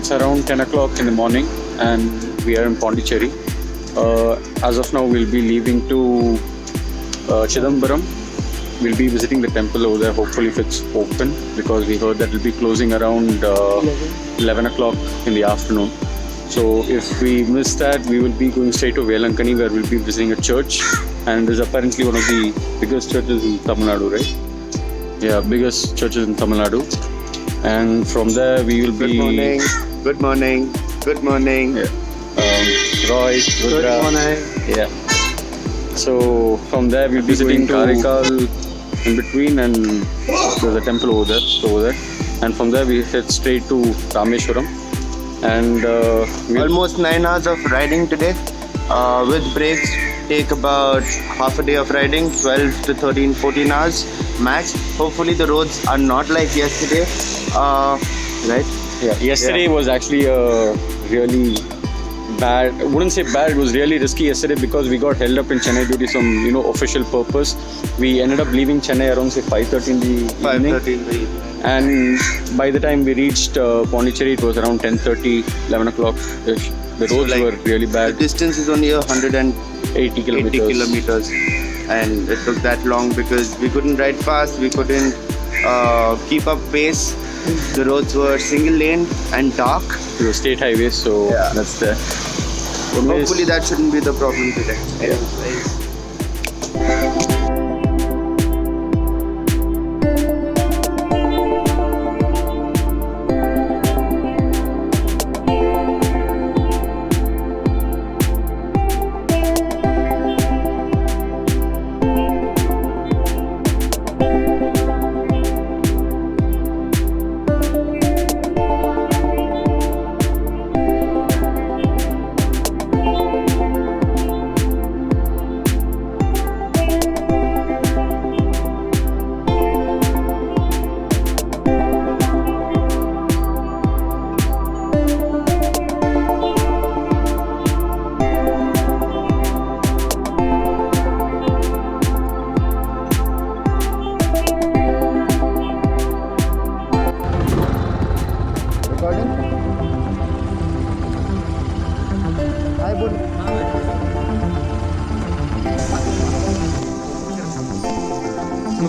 it's around 10 o'clock in the morning and we are in Pondicherry. As of now, we'll be leaving to Chiadambaram. We'll be visiting the temple over there, hopefully if it's open, because we heard that it'll be closing around 11 o'clock in the afternoon. So if we miss that, we will be going straight to Velankanni, where we'll be visiting a church, and it's apparently one of the biggest churches in Tamil Nadu, right? Yeah, biggest churches in Tamil Nadu. And from there we will be... Good morning. Yeah. Roy, Rudra. Good morning. Yeah. So from there we'll be visiting Karaikal in between, and there's a temple over there. And from there we head straight to Ramehwaram. And almost 9 hours of riding today. With breaks, take about half a day of riding, 12 to 13, 14 hours max. Hopefully the roads are not like yesterday. Right? Yeah. Yesterday was actually really bad. I wouldn't say bad, it was really risky yesterday because we got held up in Chennai due to some official purpose. We ended up leaving Chennai around say 5:30 in the evening. And by the time we reached Pondicherry, it was around 10:30, 11 o'clock ish. The roads were really bad. The distance is only 180 kilometers, and it took that long because we couldn't ride fast, we couldn't keep up pace. The roads were single lane and dark. It was state highways, so that's there. Hopefully that shouldn't be the problem today.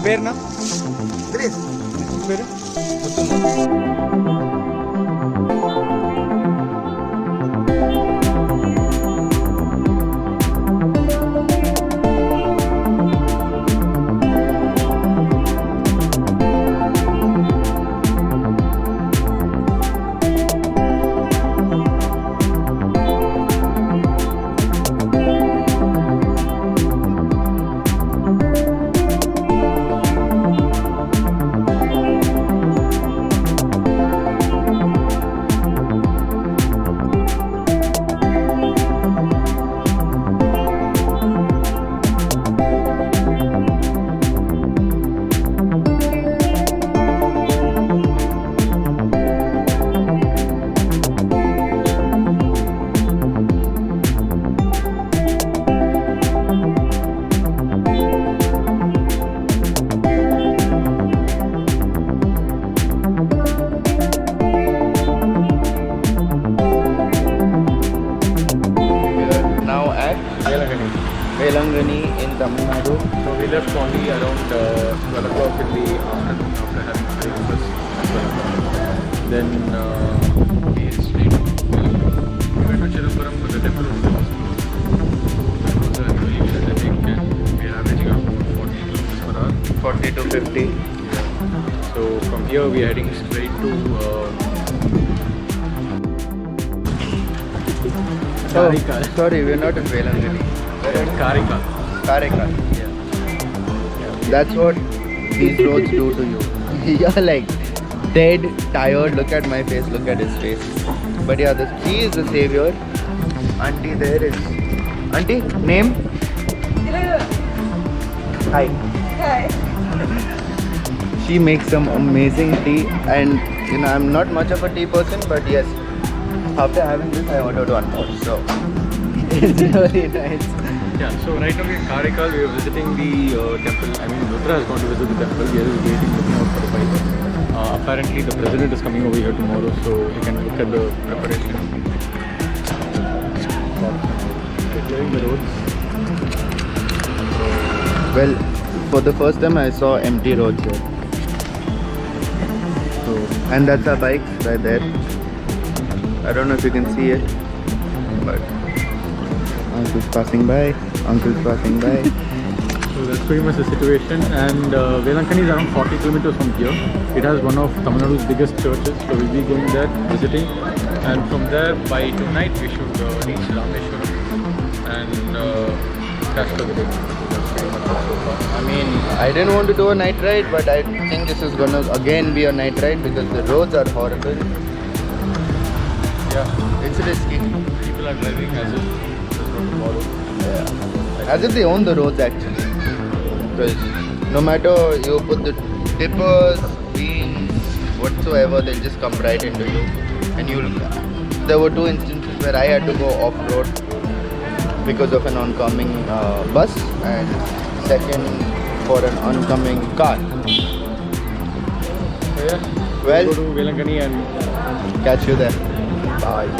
పేరునా పేరు Velankanni in Tamil Nadu. So we left Thondi around 12 o'clock in the afternoon after having breakfast at 12 o'clock. Then we stayed. We went to Chiadambaram for the temple. That was a really good trek, and we are averaging around 40 kilometers per hour. 40 to 50. Yeah. So from here we are heading straight to Karaikal. Sorry, we're not in Velankanni. We're at Karaikal. Karaikal. Yeah. That's what these roads do to you. You're like dead, tired. Look at my face, look at his face. But yeah, he is the savior. Auntie there is. Auntie, name? Hi. Hi. She makes some amazing tea, and I'm not much of a tea person, but yes, after having this I ordered one more, so it's really nice. Yeah, so right now we're in Karaikal. We are visiting the temple. I mean, Rudra has gone to visit the temple. We are waiting looking out for the bike. Apparently the president is coming over here tomorrow, so we can look at the preparation. Clearing the roads. Well, for the first time I saw empty roads here. So, and that's our bike right there. I don't know if you can see it, but uncle's passing by. Uncle's passing by. So that's pretty much the situation, and Velankanni is around 40 kilometers from here. It has one of Tamil Nadu's biggest churches, so we'll be going there, visiting, and from there by tonight we should reach Ramehwaram and cash for the day. That's pretty much it so far. I mean, I didn't want to do a night ride, but I think this is gonna again be a night ride because the roads are horrible. Yeah, It's risky. people are driving as if there's no tomorrow. Yeah. As if they own the roads actually. Because no matter you put the tippers, wheels, whatsoever, they'll just come right into you. And there were 2 instances where I had to go off-road because of an oncoming bus, and second for an oncoming car. So yeah, Well, go to Velankanni and catch you there. Bye.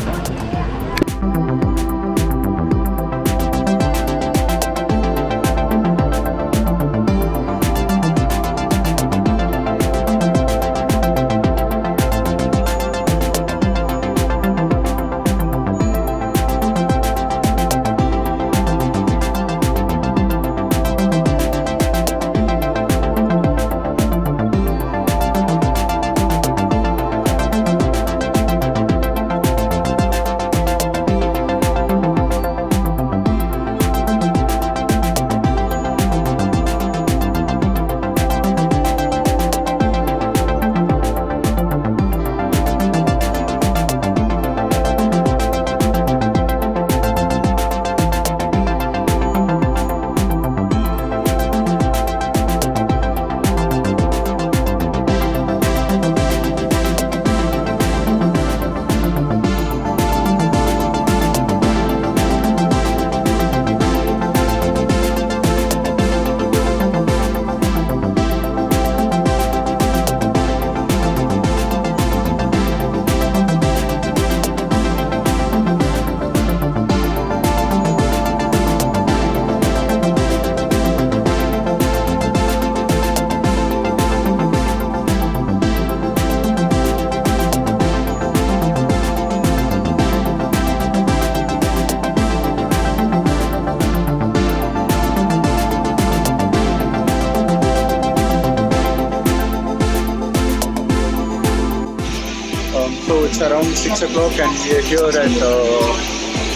So it's around 6 o'clock and we are here at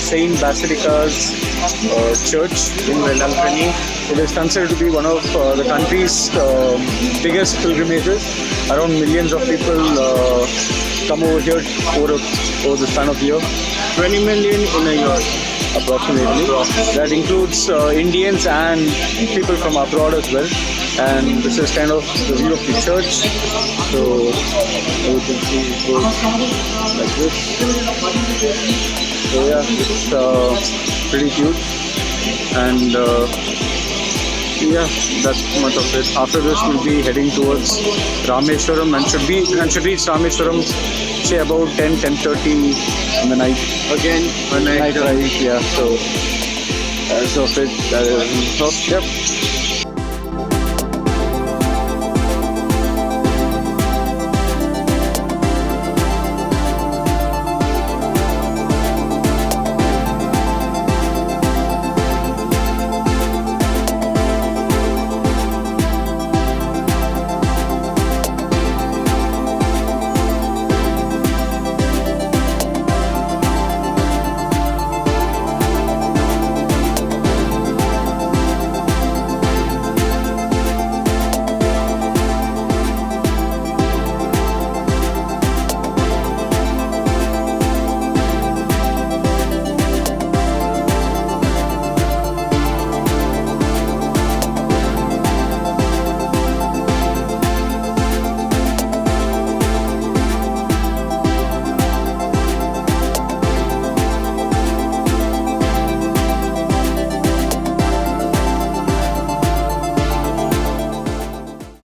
Saint Basilica's church in Velankanni. It is considered to be one of the country's biggest pilgrimages. Around millions of people come over here over the span of year. 20 million in a year approximately. That includes Indians and people from abroad as well. And this is kind of the view of the church. So you can see it goes like this. So yeah, it's pretty huge. And yeah, that's much of it. After this, we'll be heading towards Ramehwaram and should reach Ramehwaram say about 10:30 in the night. Again, a night Night drive, yeah. So as of it, yep.